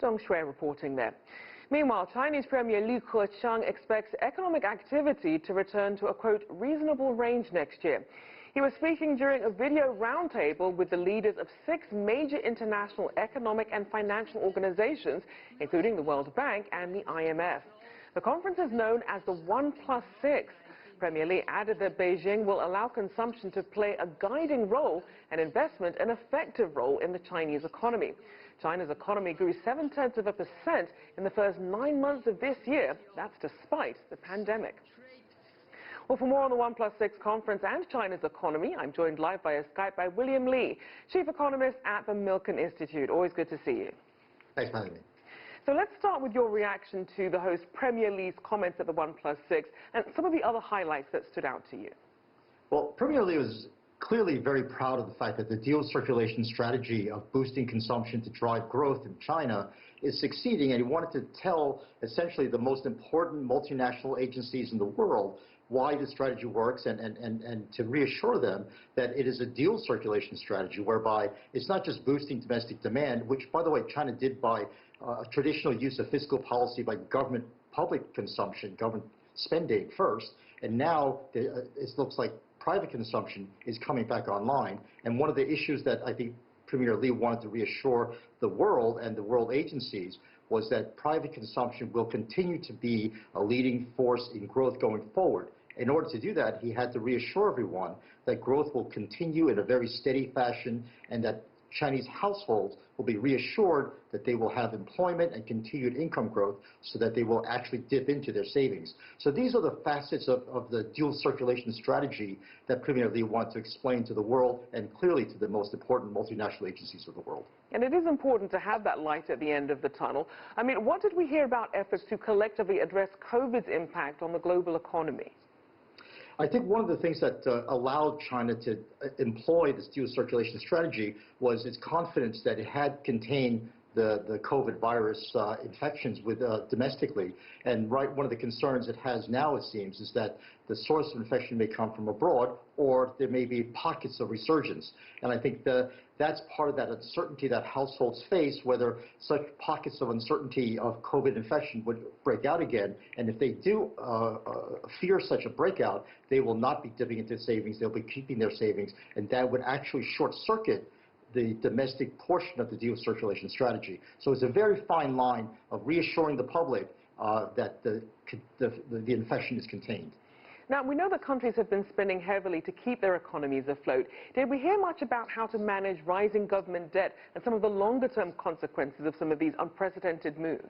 Dong Shui reporting there. Meanwhile, Chinese Premier Li Keqiang expects economic activity to return to a, quote, reasonable range next year. He was speaking during a video roundtable with the leaders of 6 major international economic and financial organizations, including the World Bank and the IMF. The conference is known as the 1+6. Premier Li added that Beijing will allow consumption to play a guiding role and investment an effective role in the Chinese economy. China's economy grew 0.7% in the first 9 months of this year. That's despite the pandemic. Well, for more on the 1+6 conference and China's economy, I'm joined live via Skype by William Li, Chief Economist at the Milken Institute. Always good to see you. Thanks for having me. So let's start with your reaction to the host Premier Li's comments at the 1+6 and some of the other highlights that stood out to you. Well, Premier Li was clearly very proud of the fact that the dual circulation strategy of boosting consumption to drive growth in China is succeeding, and he wanted to tell essentially the most important multinational agencies in the world why the strategy works and to reassure them that it is a dual circulation strategy whereby it's not just boosting domestic demand, which, by the way, China did by a traditional use of fiscal policy by government public consumption, government spending first, and now it looks like private consumption is coming back online. And one of the issues that I think Premier Li wanted to reassure the world and the world agencies was that private consumption will continue to be a leading force in growth going forward. In order to do that, he had to reassure everyone that growth will continue in a very steady fashion and that Chinese households will be reassured that they will have employment and continued income growth so that they will actually dip into their savings. So these are the facets of the dual circulation strategy that Premier Li wanted to explain to the world and clearly to the most important multinational agencies of the world. And it is important to have that light at the end of the tunnel. I mean, what did we hear about efforts to collectively address COVID's impact on the global economy? I think one of the things that allowed China to employ this dual circulation strategy was its confidence that it had contained the COVID virus infections domestically. And one of the concerns it has now, it seems, is that the source of infection may come from abroad or there may be pockets of resurgence. And I think that's part of that uncertainty that households face, whether such pockets of uncertainty of COVID infection would break out again. And if they do fear such a breakout, they will not be dipping into savings. They'll be keeping their savings. And that would actually short-circuit the domestic portion of the dual circulation strategy. So it's a very fine line of reassuring the public that the infection is contained. Now, we know that countries have been spending heavily to keep their economies afloat. Did we hear much about how to manage rising government debt and some of the longer-term consequences of some of these unprecedented moves?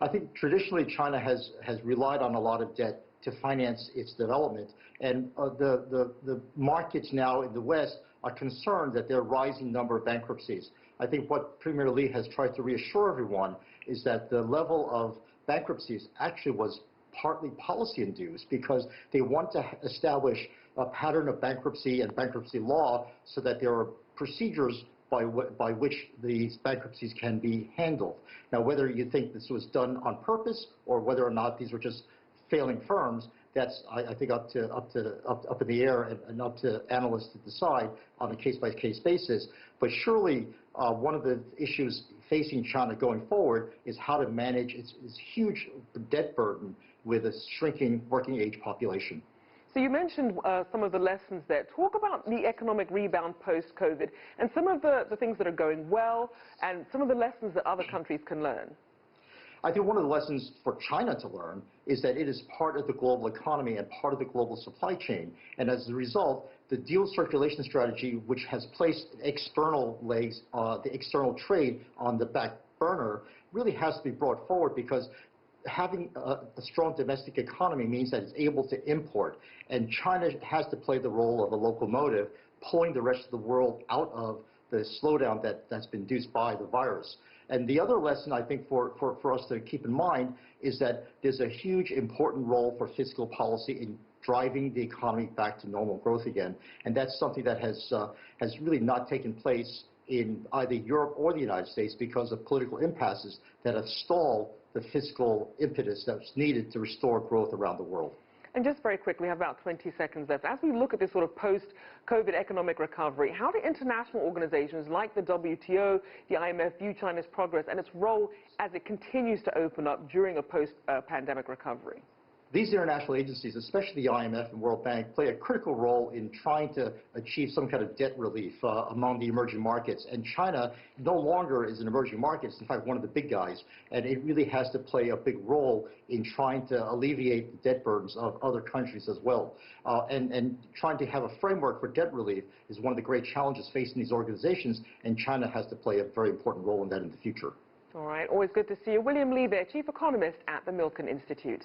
I think traditionally China has relied on a lot of debt to finance its development, and the markets now in the West are concerned that there are a rising number of bankruptcies. I think what Premier Li has tried to reassure everyone is that the level of bankruptcies actually was partly policy-induced because they want to establish a pattern of bankruptcy and bankruptcy law so that there are procedures by which these bankruptcies can be handled. Now, whether you think this was done on purpose or whether or not these were just failing firms, that's, I think, up in the air and up to analysts to decide on a case-by-case basis. But surely one of the issues facing China going forward is how to manage its huge debt burden with a shrinking working-age population. So you mentioned some of the lessons there. Talk about the economic rebound post-COVID and some of the things that are going well and some of the lessons that other countries can learn. I think one of the lessons for China to learn is that it is part of the global economy and part of the global supply chain. And as a result, the dual circulation strategy, which has placed external legs, the external trade on the back burner, really has to be brought forward because having a strong domestic economy means that it's able to import. And China has to play the role of a locomotive, pulling the rest of the world out of the slowdown that's been induced by the virus. And the other lesson, I think, for us to keep in mind is that there's a huge important role for fiscal policy in driving the economy back to normal growth again. And that's something that has really not taken place in either Europe or the United States because of political impasses that have stalled the fiscal impetus that's needed to restore growth around the world. And just very quickly, we have about 20 seconds left. As we look at this sort of post-COVID economic recovery, how do international organizations like the WTO, the IMF view China's progress and its role as it continues to open up during a post-pandemic recovery? These international agencies, especially the IMF and World Bank, play a critical role in trying to achieve some kind of debt relief among the emerging markets. And China no longer is an emerging market. It's in fact one of the big guys. And it really has to play a big role in trying to alleviate the debt burdens of other countries as well. And trying to have a framework for debt relief is one of the great challenges facing these organizations. And China has to play a very important role in that in the future. All right. Always good to see you. William Lee there, Chief Economist at the Milken Institute.